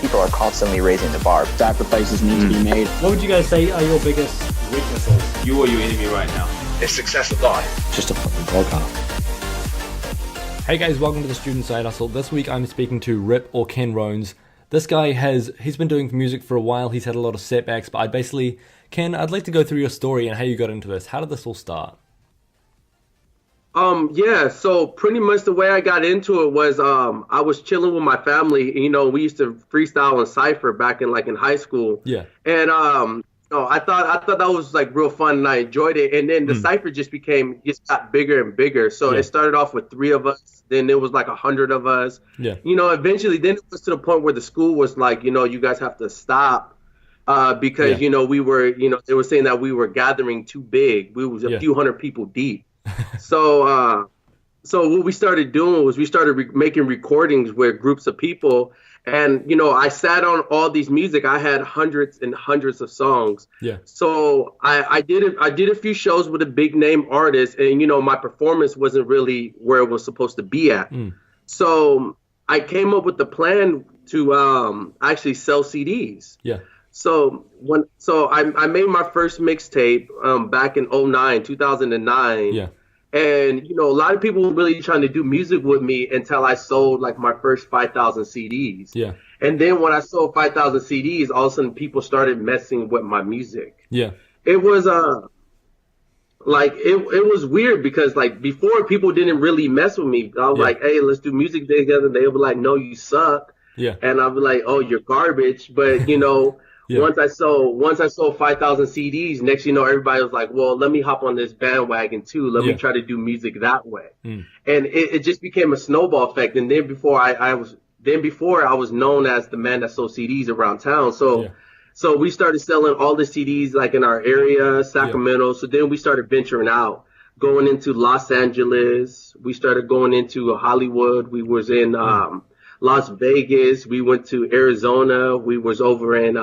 people are constantly raising the bar. Sacrifices need to be made. What would you guys say are your biggest weaknesses? You are your enemy right now. Is success a lie? Just a fucking podcast. Hey guys, welcome to the Student Side Hustle. This week I'm speaking to Rip or Ken Rones. This guy he's been doing music for a while. He's had a lot of setbacks, but Ken, I'd like to go through your story and how you got into this. How did this all start? So pretty much the way I got into it was I was chilling with my family. You know, we used to freestyle and cypher back in high school. Yeah. And I thought that was like real fun and I enjoyed it. And then the cypher just got bigger and bigger. So it started off with 3 of us. Then it was like 100 of us. Yeah. You know, eventually then it was to the point where the school was like, you know, you guys have to stop because, you know, we were, you know, they were saying that we were gathering too big. We was a few hundred people deep. So what we started doing was we started making recordings with groups of people. And, you know, I sat on all these music. I had hundreds and hundreds of songs. Yeah. So I did a few shows with a big name artist, and, you know, my performance wasn't really where it was supposed to be at. So I came up with the plan to actually sell CDs. Yeah. So I made my first mixtape back in 2009. Yeah. And, you know, a lot of people were really trying to do music with me until I sold like my first 5,000 CDs. Yeah. And then when I sold 5,000 CDs, all of a sudden people started messing with my music. Yeah. It was it was weird because like before people didn't really mess with me. I was like, hey, let's do music together. They would be like, no, you suck. Yeah. And I'd be like, oh, you're garbage. But, you know, once I sold 5,000 CDs, next you know, everybody was like, well, let me hop on this bandwagon too. Let me try to do music that way. And it just became a snowball effect. And then before I was known as the man that sold CDs around town. So we started selling all the CDs like in our area, Sacramento. So then we started venturing out, going into Los Angeles. We started going into Hollywood. We was in Las Vegas. We went to Arizona. We was over in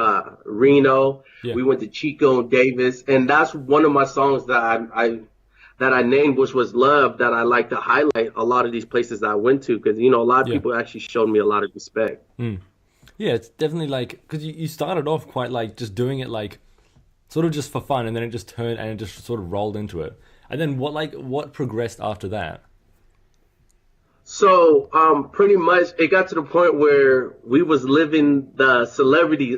Reno. Yeah. We went to Chico and Davis, and that's one of my songs that I named, which was Love, that I like to highlight a lot of these places that I went to because, you know, a lot of people actually showed me a lot of respect. Yeah, it's definitely like, because you started off quite like just doing it like sort of just for fun, and then it just turned and it just sort of rolled into it. And then what progressed after that? So pretty much it got to the point where we was living the celebrity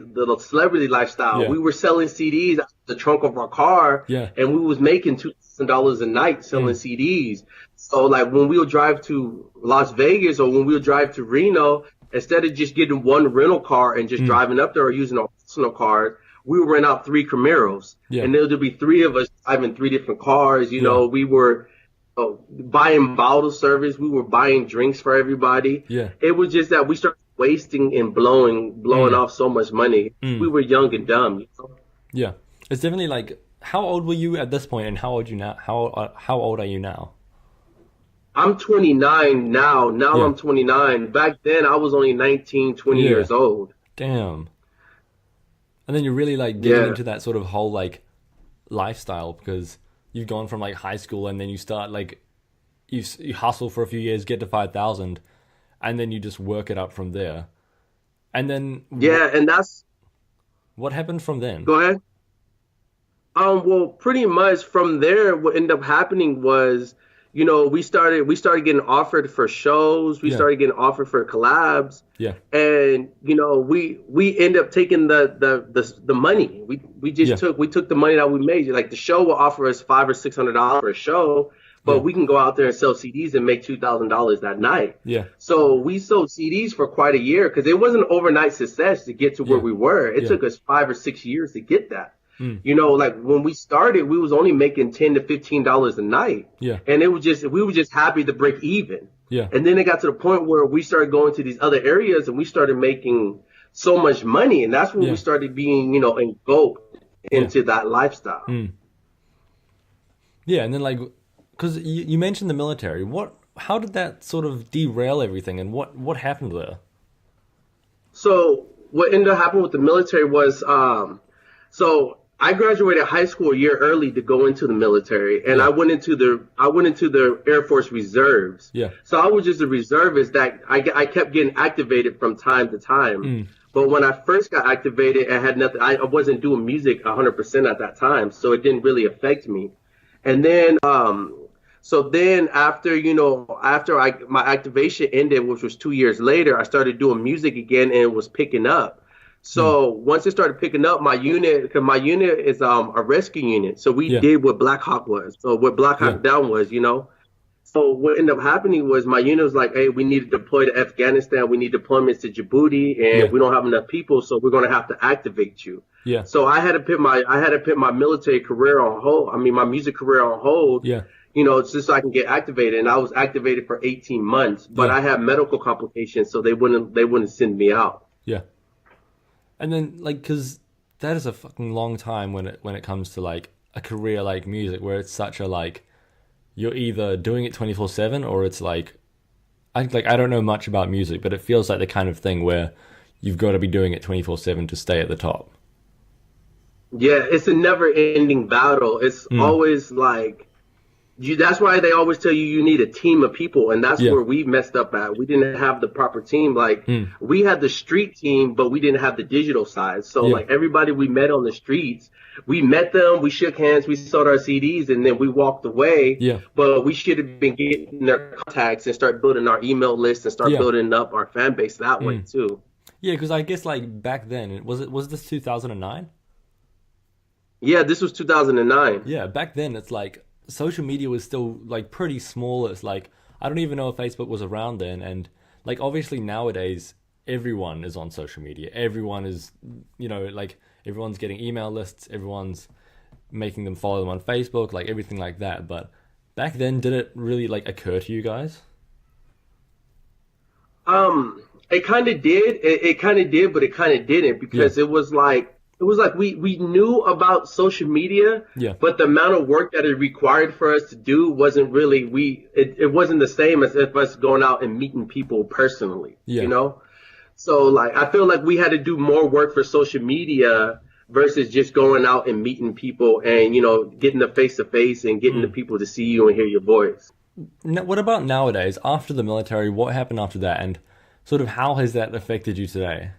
lifestyle. Yeah. We were selling CDs out of the trunk of our car, and we was making $2,000 a night selling CDs. So like when we would drive to Las Vegas or when we would drive to Reno, instead of just getting one rental car and just driving up there or using our personal cars, we would rent out 3 Camaros, and there would be 3 of us driving 3 different cars. You know, we were buying bottle service. We were buying drinks for everybody. Yeah. It was just that we started wasting and blowing off so much money. We were young and dumb. You know? Yeah. It's definitely like, how old were you at this point and how old are you now? How old are you now? I'm 29 now. I'm 29. Back then I was only 19, 20 years old. Damn. And then you're really like getting into that sort of whole like lifestyle because you've gone from like high school and then you start like you hustle for a few years, get to 5,000, and then you just work it up from there. And then and that's what happened from then. Go ahead. Well, pretty much from there, what ended up happening was, you know, we started getting offered for shows. We started getting offered for collabs. Yeah. And, you know, we end up taking the money. We took the money that we made. Like the show will offer us $500 or $600 for a show, but we can go out there and sell CDs and make $2,000 that night. Yeah. So we sold CDs for quite a year because it wasn't an overnight success to get to where we were. It took us 5 or 6 years to get that. You know, like when we started, we was only making $10 to $15 a night. Yeah. And we were just happy to break even. Yeah. And then it got to the point where we started going to these other areas and we started making so much money. And that's when we started being, you know, engulfed into that lifestyle. Yeah. And then like, because you mentioned the military, how did that sort of derail everything and what happened there? So what ended up happening with the military was, so I graduated high school a year early to go into the military, and I went into the Air Force Reserves. Yeah. So I was just a reservist that I kept getting activated from time to time. But when I first got activated, I had nothing. I wasn't doing music 100% at that time, so it didn't really affect me. And then, so then after, my activation ended, which was 2 years later, I started doing music again, and it was picking up. So once it started picking up, my unit, because my unit is a rescue unit, so we did what Black Hawk was, so what Black Hawk Down was, So what ended up happening was my unit was like, hey, we need to deploy to Afghanistan, we need deployments to Djibouti, and we don't have enough people, so we're going to have to activate you. Yeah. So I had to put my military career on hold. I mean, my music career on hold. Yeah. Just so I can get activated, and I was activated for 18 months, but I had medical complications, so they wouldn't send me out. Yeah. And then, like, because that is a fucking long time when it comes to, like, a career like music, where it's such a, like, you're either doing it 24/7 or it's, like, I don't know much about music, but it feels like the kind of thing where you've got to be doing it 24/7 to stay at the top. Yeah, it's a never-ending battle. It's always, like... that's why they always tell you need a team of people, and that's where we messed up at. We didn't have the proper team. Like, we had the street team, but we didn't have the digital side. So, like, everybody we met on the streets, we met them, we shook hands, we sold our CDs, and then we walked away. Yeah. But we should have been getting their contacts and start building our email list and start building up our fan base that way, too. Yeah, because I guess, like, back then, was this 2009? Yeah, this was 2009. Yeah, back then, it's like... social media was still like pretty small. It's like I don't even know if Facebook was around then, and like obviously nowadays everyone is on social media. Everyone is, like everyone's getting email lists, everyone's making them follow them on Facebook, like everything like that. But back then, did it really like occur to you guys? It kind of did. It kind of did, but it kind of didn't, because it was like we knew about social media, but the amount of work that it required for us to do wasn't really, it wasn't the same as if us going out and meeting people personally, So like, I feel like we had to do more work for social media versus just going out and meeting people and, getting the face to face and getting the people to see you and hear your voice. Now, what about nowadays, after the military, what happened after that, and sort of how has that affected you today?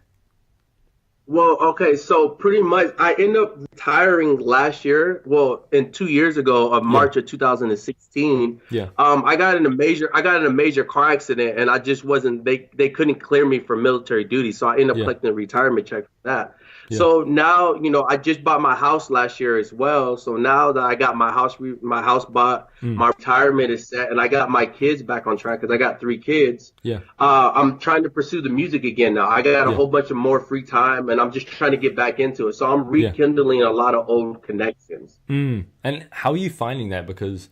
Well, okay, so pretty much I ended up retiring last year. Well, 2 years ago, March of 2016. Yeah. I got in a major car accident, and I just wasn't. They couldn't clear me for military duty, so I ended up collecting a retirement check for that. Yeah. So now, I just bought my house last year as well. So now that I got my house bought, my retirement is set, and I got my kids back on track because I got 3 kids. Yeah. I'm trying to pursue the music again now. I got a whole bunch of more free time, and I'm just trying to get back into it. So I'm rekindling a lot of old connections. And how are you finding that? Because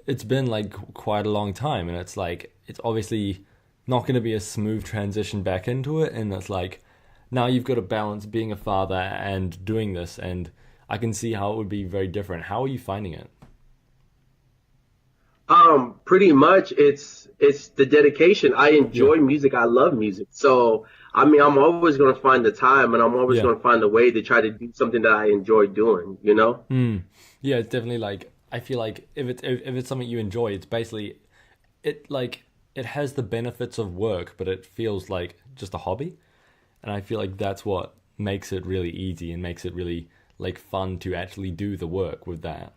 it's been like quite a long time, and it's like, it's obviously not going to be a smooth transition back into it. And it's like, now you've got to balance being a father and doing this, and I can see how it would be very different. How are you finding it? Pretty much it's the dedication. I enjoy music. I love music. So, I mean, I'm always going to find the time, and I'm always going to find a way to try to do something that I enjoy doing, Yeah, it's definitely like, I feel like if it's something you enjoy, it's basically, it has the benefits of work, but it feels like just a hobby. And I feel like that's what makes it really easy and makes it really like fun to actually do the work with that.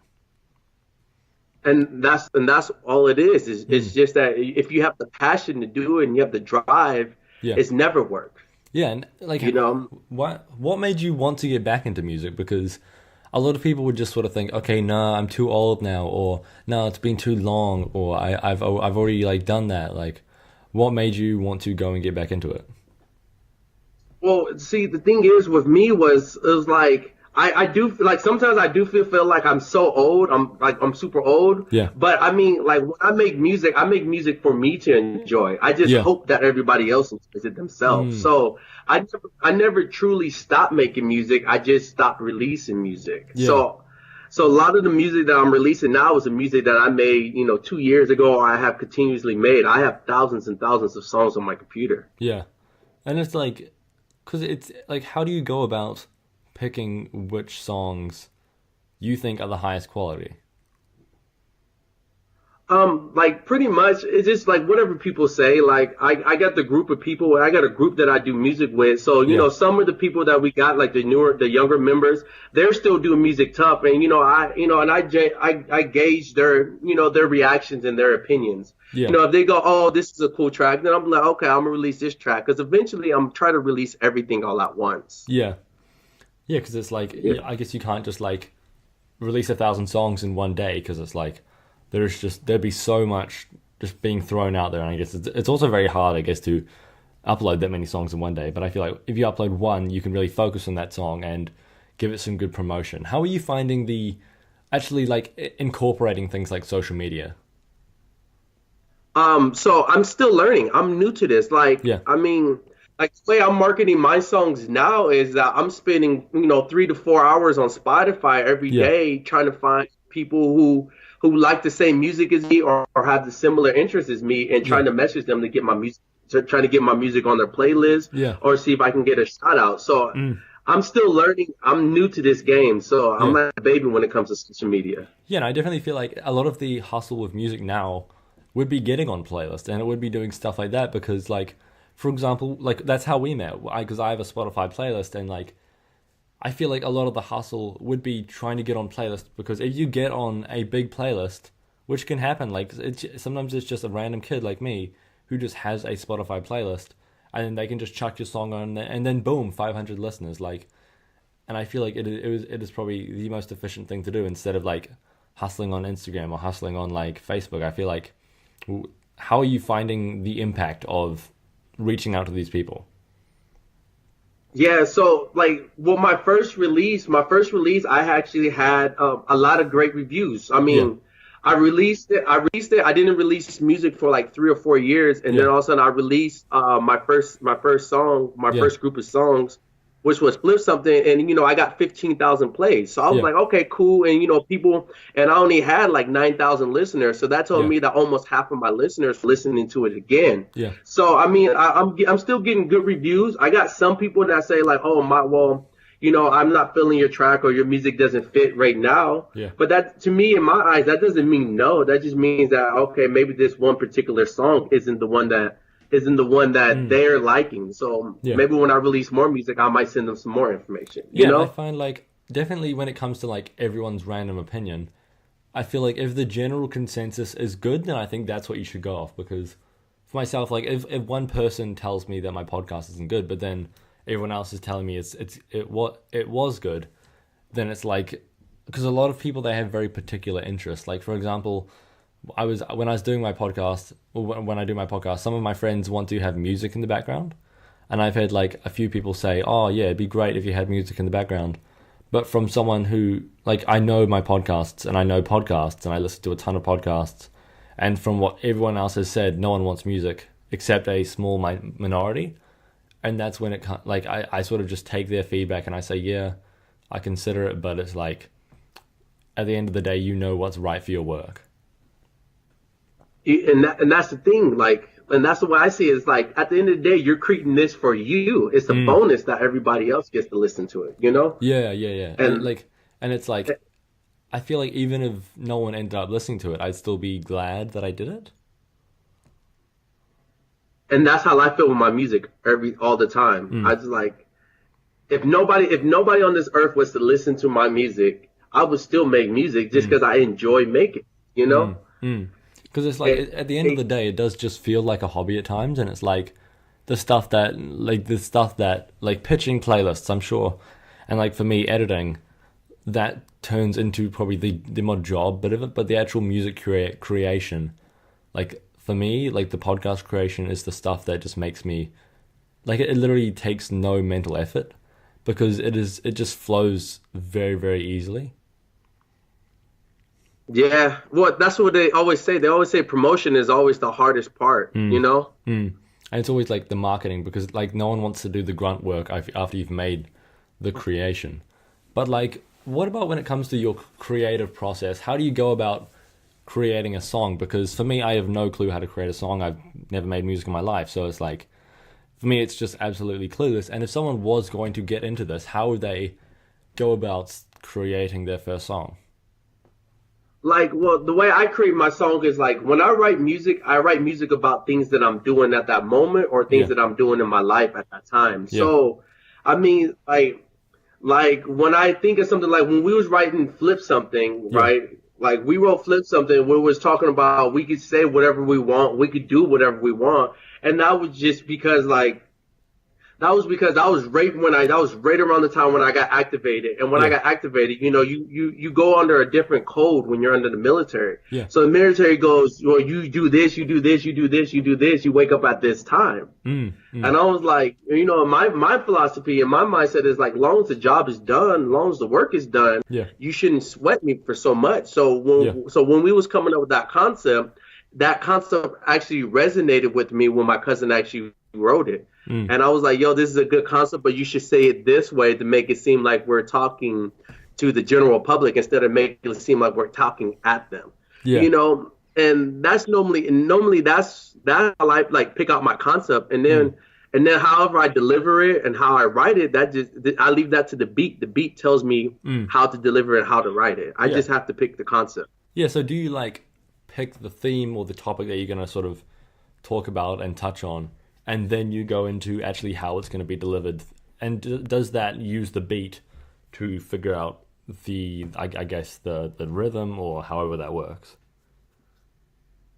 And that's all it is. It's just that if you have the passion to do it and you have the drive, it's never work. Yeah, and like, what made you want to get back into music? Because a lot of people would just sort of think, okay, nah, I'm too old now, or no, it's been too long, or I've already like done that. Like, what made you want to go and get back into it? Well, see, the thing is with me it was like, I do like, sometimes I do feel like I'm so old. I'm super old. Yeah. But I mean, like when I make music for me to enjoy. I just hope that everybody else enjoys it themselves. So I never truly stopped making music. I just stopped releasing music. Yeah. So a lot of the music that I'm releasing now is the music that I made, 2 years ago, or I have continuously made. I have thousands and thousands of songs on my computer. Yeah. And it's like, because it's like, how do you go about picking which songs you think are the highest quality? Like pretty much it's just like whatever people say. Like I got the group of people. I got a group that I do music with. So you know, some of the people that we got, like the younger members, they're still doing music tough. And I gauge their their reactions and their opinions. Yeah. You know, if they go, oh, this is a cool track, then I'm like, okay, I'm gonna release this track because eventually I'm trying to release everything all at once. Yeah, because it's like I guess you can't just like release 1,000 songs in one day because it's like there'd be so much just being thrown out there, and I guess it's also very hard, I guess, to upload that many songs in one day. But I feel like if you upload one, you can really focus on that song and give it some good promotion. How are you finding actually like incorporating things like social media? So I'm still learning. I'm new to this. Like, I mean, like the way I'm marketing my songs now is that I'm spending 3 to 4 hours on Spotify every day trying to find people who like the same music as me or have the similar interests as me and trying to message them to get my music, trying to get my music on their playlist or see if I can get a shout out. So I'm still learning. I'm new to this game. So I'm like a baby when it comes to social media. Yeah, and I definitely feel like a lot of the hustle with music now would be getting on playlists and it would be doing stuff like that because like, for example, like that's how we met because I have a Spotify playlist and like, I feel like a lot of the hustle would be trying to get on playlists because if you get on a big playlist, which can happen, like sometimes it's just a random kid like me who just has a Spotify playlist and then they can just chuck your song on and then boom, 500 listeners. Like, and I feel like it is probably the most efficient thing to do instead of like hustling on Instagram or hustling on like Facebook. I feel like, how are you finding the impact of reaching out to these people? Yeah, so like, well, my first release, I actually had a lot of great reviews. I mean, I released it. I didn't release music for like 3 or 4 years, and then all of a sudden I released my first song, my first group of songs, which was Flip Something, and I got 15,000 plays. So I was like, okay, cool, and people, and I only had like 9,000 listeners, so that told me that almost half of my listeners were listening to it again. Yeah. So I mean, I'm still getting good reviews. I got some people that say like, oh I'm not feeling your track or your music doesn't fit right now. Yeah. But that, to me, in my eyes, that doesn't mean no. That just means that okay, maybe this one particular song isn't the one that they're liking. So maybe when I release more music, I might send them some more information. You know? I find like definitely when it comes to like everyone's random opinion, I feel like if the general consensus is good, then I think that's what you should go off. Because for myself, like if one person tells me that my podcast isn't good, but then everyone else is telling me it was good, then it's like, because a lot of people, they have very particular interests. Like for example, when I was doing my podcast, or when I do my podcast, some of my friends want to have music in the background, and I've heard like a few people say, "Oh yeah, it'd be great if you had music in the background." But from someone who, like, I know my podcasts, and I know podcasts, and I listen to a ton of podcasts, and from what everyone else has said, no one wants music except a small minority, and that's when it like I sort of just take their feedback and I say, yeah, I consider it, but it's like at the end of the day, what's right for your work. And that's the thing, like, and that's the way I see it. It's like at the end of the day, you're creating this for you. It's a bonus that everybody else gets to listen to it. Yeah. And it's like, I feel like even if no one ended up listening to it, I'd still be glad that I did it. And that's how I feel with my music all the time. I just like, if nobody on this earth was to listen to my music, I would still make music just because I enjoy making. Because it's like, at the end of the day, it does just feel like a hobby at times, and it's like the stuff that pitching playlists, I'm sure, and like for me, editing, that turns into probably the more job bit of it, but the actual music creation, like for me, like the podcast creation is the stuff that just makes me, like it literally takes no mental effort, because it just flows very, very easily. Yeah, well, that's what they always say. They always say promotion is always the hardest part, And it's always like the marketing, because like no one wants to do the grunt work after you've made the creation. But like, what about when it comes to your creative process? How do you go about creating a song? Because for me, I have no clue how to create a song. I've never made music in my life. So it's like, for me, it's just absolutely clueless. And if someone was going to get into this, how would they go about creating their first song? Like, well, the way I create my song is like when I write music about things that I'm doing at that moment or things that I'm doing in my life at that time. Yeah. So, I mean, like when I think of something like when we was writing Flip Something, right? Like we wrote Flip Something, we was talking about we could say whatever we want, we could do whatever we want, and that was just because that was because I was right around the time when I got activated. And when I got activated, you know, you go under a different code when you're under the military. Yeah. So the military goes, well, you do this, you do this, you do this, you do this, you wake up at this time. And I was like, you know, my philosophy and my mindset is like, long as the job is done, long as the work is done, you shouldn't sweat me for so much. So when we was coming up with that concept actually resonated with me when my cousin actually wrote it. And I was like, yo, this is a good concept, but you should say it this way to make it seem like we're talking to the general public instead of making it seem like we're talking at them. You know, and that's normally that's how I like pick out my concept, and then however I deliver it and how I write it, I leave that to the beat. The beat tells me how to deliver it, how to write it. I just have to pick the concept. Yeah. So do you like pick the theme or the topic that you're going to sort of talk about and touch on, and then you go into actually how it's going to be delivered? And does that use the beat to figure out I guess the rhythm or however that works?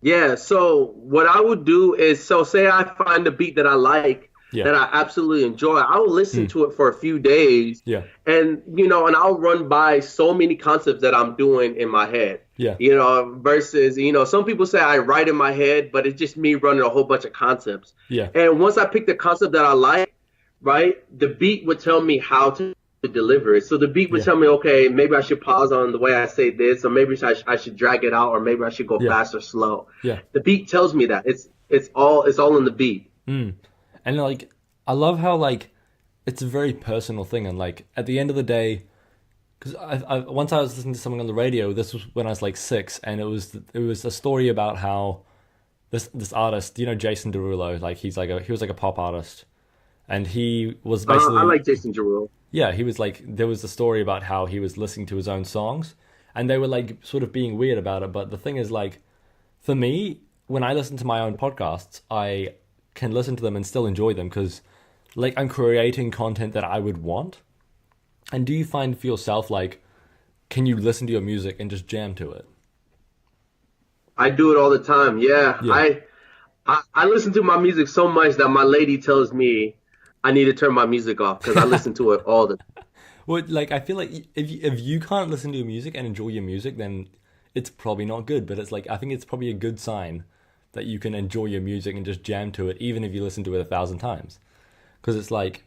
Yeah, so what I would do is, say I find a beat that I like, that I absolutely enjoy, I'll listen to it for a few days. And, you know, and I'll run by so many concepts that I'm doing in my head. You know, versus, you know, some people say I write in my head, but it's just me running a whole bunch of concepts. And once I pick the concept that I like, right, the beat would tell me how to deliver it. So the beat would tell me, okay, maybe I should pause on the way I say this, or maybe I should drag it out, or maybe I should go fast or slow. The beat tells me that. It's all in the beat. And like, I love how like it's a very personal thing, and like at the end of the day, because once I was listening to something on the radio, this was when I was like 6, and it was a story about how this artist, you know, Jason Derulo, like he was like a pop artist, and he was basically I like Jason Derulo. Yeah, he was like, there was a story about how he was listening to his own songs, and they were like sort of being weird about it. But the thing is, like, for me, when I listen to my own podcasts, I can listen to them and still enjoy them because, like, I'm creating content that I would want. And do you find for yourself, like, can you listen to your music and just jam to it? I do it all the time. Yeah. I listen to my music so much that my lady tells me I need to turn my music off because I listen to it all the time. Well, like, I feel like if you can't listen to your music and enjoy your music, then it's probably not good. But it's like, I think it's probably a good sign that you can enjoy your music and just jam to it, even if you listen to it 1,000 times. Because it's like,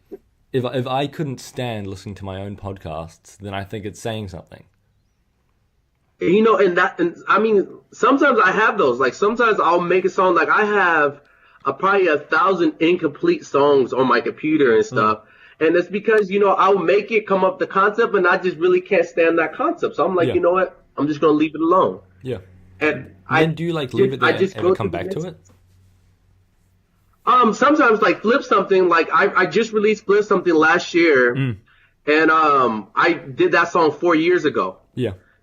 if I couldn't stand listening to my own podcasts, then I think it's saying something. You know, and I mean, sometimes I have those. Like, sometimes I'll make a song. Like, I have probably 1,000 incomplete songs on my computer and stuff. And it's because, you know, I'll make it come up the concept, and I just really can't stand that concept. So I'm like, you know what? I'm just going to leave it alone. And do you like leave it there and ever come back to it? Sometimes, like, Flip Something, like I just released Flip Something last year, and I did that song 4 years ago.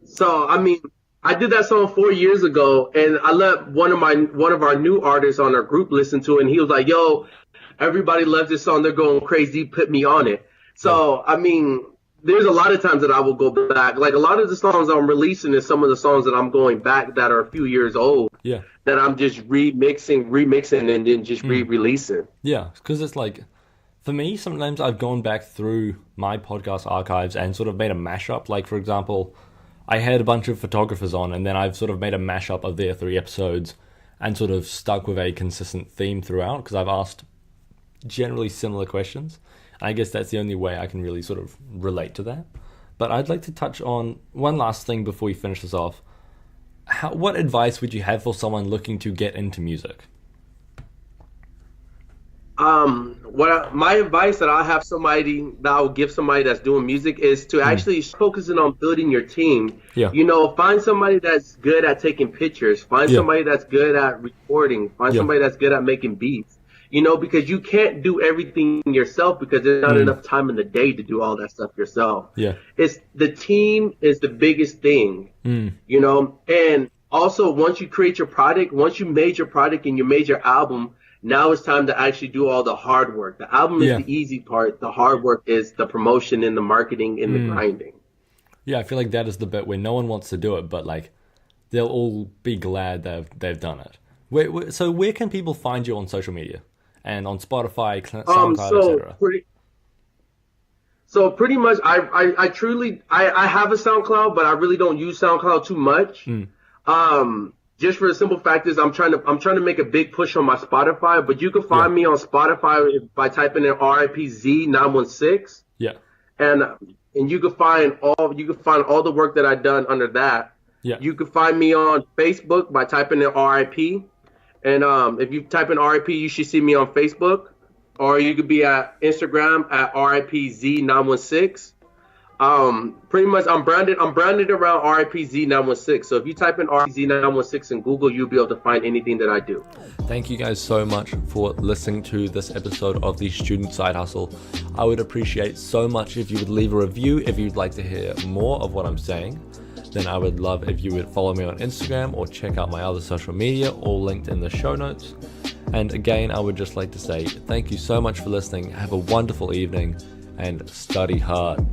So I mean, I did that song 4 years ago, and I let one of our new artists on our group listen to it, and he was like, "Yo, everybody loves this song. They're going crazy. Put me on it." So I mean, there's a lot of times that I will go back. Like, a lot of the songs I'm releasing is some of the songs that I'm going back that are a few years old. That I'm just remixing, and then just re-releasing. Yeah, because it's like, for me, sometimes I've gone back through my podcast archives and sort of made a mashup. Like, for example, I had a bunch of photographers on, and then I've sort of made a mashup of their 3 episodes and sort of stuck with a consistent theme throughout because I've asked generally similar questions. And I guess that's the only way I can really sort of relate to that. But I'd like to touch on one last thing before we finish this off. What advice would you have for someone looking to get into music? My advice that I will give somebody that's doing music is to actually focusing on building your team. You know, find somebody that's good at taking pictures. Find somebody that's good at recording. Find somebody that's good at making beats. because you can't do everything yourself because there's not enough time in the day to do all that stuff yourself. Yeah. It's the team is the biggest thing, and also once you create your product, once you made your product and you made your album, now it's time to actually do all the hard work. The album is the easy part. The hard work is the promotion and the marketing and the grinding. Yeah, I feel like that is the bit where no one wants to do it, but like they'll all be glad they've done it. So where can people find you on social media and on Spotify, SoundCloud, etc.? So pretty much, I truly have a SoundCloud, but I really don't use SoundCloud too much. Just for the simple fact is I'm trying to make a big push on my Spotify, but you can find me on Spotify by typing in RIPZ916. Yeah. And you can find all the work that I've done under that. Yeah. You can find me on Facebook by typing in RIP. And if you type in RIP, you should see me on Facebook. Or you could be at Instagram at RIPZ916. Pretty much I'm branded around RIPZ916. So if you type in RIPZ916 in Google, you'll be able to find anything that I do. Thank you guys so much for listening to this episode of the Student Side Hustle. I would appreciate so much if you would leave a review if you'd like to hear more of what I'm saying. Then I would love if you would follow me on Instagram or check out my other social media, all linked in the show notes. And again, I would just like to say thank you so much for listening. Have a wonderful evening and study hard.